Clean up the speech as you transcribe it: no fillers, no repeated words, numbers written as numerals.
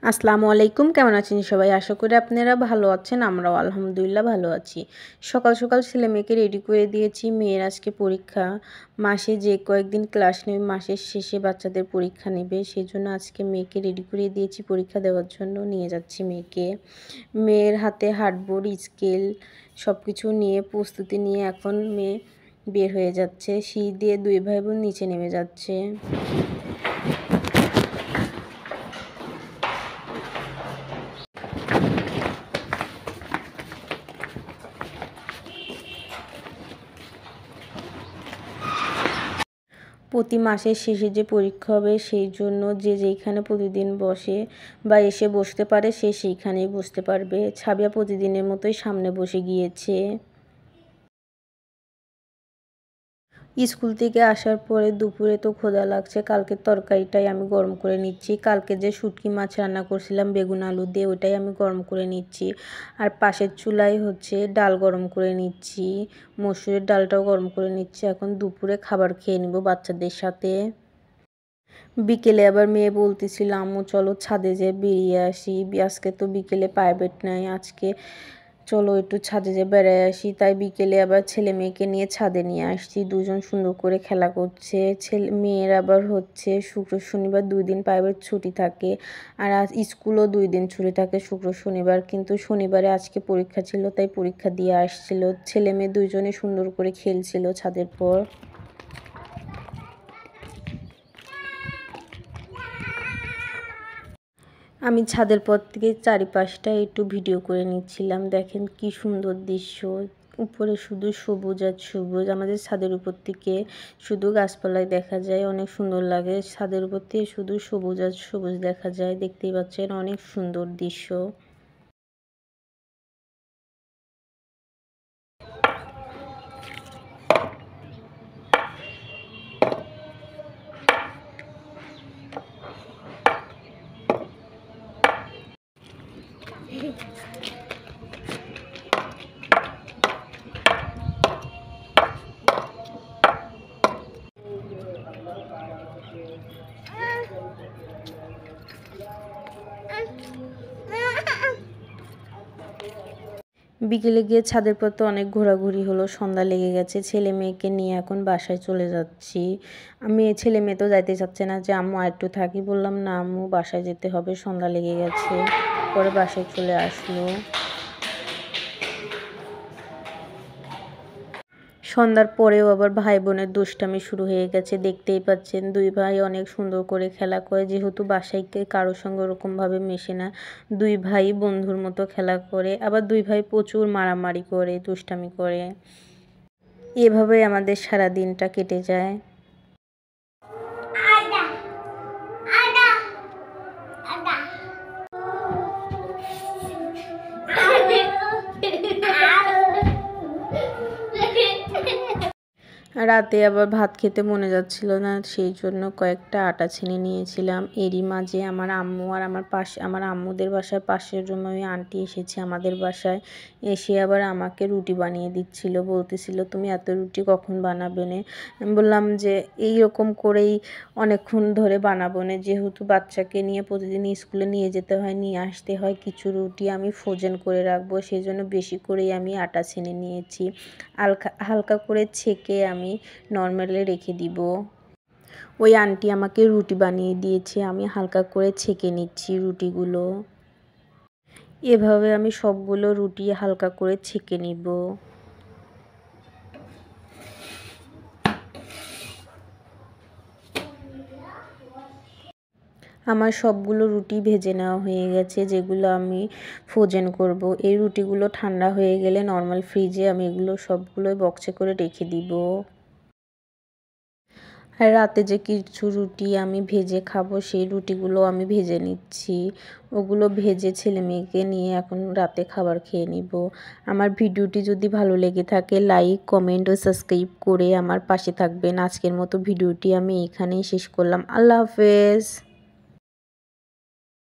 আসসালামু আলাইকুম, কেমন আছেন সবাই? আশা করি আপনারা ভালো আছেন। আমরাও আলহামদুলিল্লাহ ভালো আছি। সকাল সকাল ছেলেমেয়েকে রেডি করে দিয়েছি। মেয়ের আজকে পরীক্ষা। মাসে যে কয়েকদিন ক্লাস নেবে, মাসের শেষে বাচ্চাদের পরীক্ষা নেবে। সেজন্য আজকে মেয়েকে রেডি করে দিয়েছি পরীক্ষা দেওয়ার জন্য। নিয়ে যাচ্ছি মেয়েকে। মেয়ের হাতে হার্ডবোর্ড, স্কেল সব কিছু নিয়ে প্রস্তুতি নিয়ে এখন মেয়ে বের হয়ে যাচ্ছে। সিঁড়ি দিয়ে দুই ভাই বোন নিচে নেমে যাচ্ছে। প্রতি মাসের শেষে যে পরীক্ষা হবে সেই জন্য যে যেইখানে প্রতিদিন বসে বা এসে বসতে পারে সে সেইখানেই বসতে পারবে। ছাবিয়া প্রতিদিনের মতোই সামনে বসে গিয়েছে। স্কুল থেকে আসার পরে দুপুরে তো ক্ষুধা লাগছে। কালকের তরকারিটাই আমি গরম করে নিচ্ছি। কালকে যে শুটকি মাছ রান্না করছিলাম বেগুন আলু দিয়ে, ওটাই আমি গরম করে নিচ্ছি। আর পাশের চুলায় ডাল গরম করে নিচ্ছি। মসুরের ডালটাও গরম করে নিচ্ছি। এখন দুপুরে খাবার খেয়ে নিব বাচ্চাদের সাথে। বিকেলে আবার মেয়ে বলতেছিল, আম্মু চলো ছাদে যেয়ে বেরিয়ে আসি, আজকে তো বিকেলে প্রাইভেট নাই, আজকে চলো একটু ছাদে যেয়ে বেড়ায় আসি। তাই বিকেলে আবার ছেলে মেয়েকে নিয়ে ছাদে নিয়ে আসছি। দুজন সুন্দর করে খেলা করছে। মেয়ের আবার শুক্র শনিবার 2 দিন প্রাইভেট ছুটি থাকে। আর আজ স্কুলও 2 দিন ছুটি থাকে, শুক্র শনিবার। কিন্তু শনিবারে আজকে পরীক্ষা ছিল, তাই পরীক্ষা দিয়ে আসছিল। ছেলে মেয়ে দুইজনে সুন্দর করে খেলছিল ছাদের পর। আমি ছাদের পর থেকে চারিপাশটা একটু ভিডিও করে নিচ্ছিলাম। দেখেন কি সুন্দর দৃশ্য। উপরে শুধু সবুজ আর সবুজ। আমাদের ছাদের উপর থেকে শুধু গাছপালাই দেখা যায়, অনেক সুন্দর লাগে। ছাদের উপর থেকে শুধু সবুজ আর সবুজ দেখা যায়। দেখতেই পাচ্ছেন অনেক সুন্দর দৃশ্য। বিকেলে গিয়ে ছাদের পর তো অনেক ঘোরাঘুরি হলো। সন্ধ্যা লেগে গেছে। ছেলে মেয়েকে নিয়ে এখন বাসায় চলে যাচ্ছি। ছেলে মেয়ে তো যাইতে চাচ্ছে না, যে আম্মু আরেকটু থাকি। বললাম না আম্মু, বাসায় যেতে হবে, সন্ধ্যা লেগে গেছে। পরে বাসায় চলে আসলো। সন্ধ্যার পরেও আবার ভাই বোনের দুষ্টামি শুরু হয়ে গেছে। দেখতেই পাচ্ছেন দুই ভাই অনেক সুন্দর করে খেলা করে। যেহেতু বাসায় কারোর সঙ্গে ওরকমভাবে মেশে না, দুই ভাই বন্ধুর মতো খেলা করে। আবার দুই ভাই প্রচুর মারামারি করে, দুষ্টামি করে। এভাবেই আমাদের সারা দিনটা কেটে যায়। রাতে আবার ভাত খেতে মনে যাচ্ছিল না, সেই জন্য কয়েকটা আটা ছেনে নিয়েছিলাম। এরই মাঝে আমার আম্মু আর আমার আম্মুদের বাসার পাশের রুমে ওই আন্টি এসেছে আমাদের বাসায়। এসে আবার আমাকে রুটি বানিয়ে দিচ্ছিল। বলতেছিল, তুমি এত রুটি কখন বানাবে নে? আমি বললাম যে এইরকম করেই অনেকক্ষণ ধরে বানাবো না, যেহেতু বাচ্চাকে নিয়ে প্রতিদিন স্কুলে নিয়ে যেতে হয়, নিয়ে আসতে হয়। কিছু রুটি আমি ফ্রোজেন করে রাখবো, সেই জন্য বেশি করেই আমি আটা ছেনে নিয়েছি। হালকা করে ছেঁকে আমি নর্মালে রেখে দিব। ওই আন্টি আমাকে রুটি বানিয়ে দিয়েছে, আমি হালকা করে ছেঁকে নিচ্ছি রুটিগুলো। এভাবে আমি সবগুলো রুটি হালকা করে ছেঁকে নিব। আমার সবগুলো রুটি ভেজে নেওয়া হয়ে গেছে, যেগুলো আমি ফ্রোজেন করব। এই রুটিগুলো ঠান্ডা হয়ে গেলে নর্মাল ফ্রিজে আমি এগুলো সবগুলোই বক্সে করে রেখে দিব। আর রাতে যে কিছু রুটি আমি ভেজে খাবো, সেই রুটিগুলো আমি ভেজে নিচ্ছি। ওগুলো ভেজে ছেলে মেয়েকে নিয়ে এখন রাতে খাবার খেয়ে নিব। আমার ভিডিওটি যদি ভালো লেগে থাকে, লাইক, কমেন্ট ও সাবস্ক্রাইব করে আমার পাশে থাকবেন। আজকের মতো ভিডিওটি আমি এখানেই শেষ করলাম। আল্লাহ হাফেজ।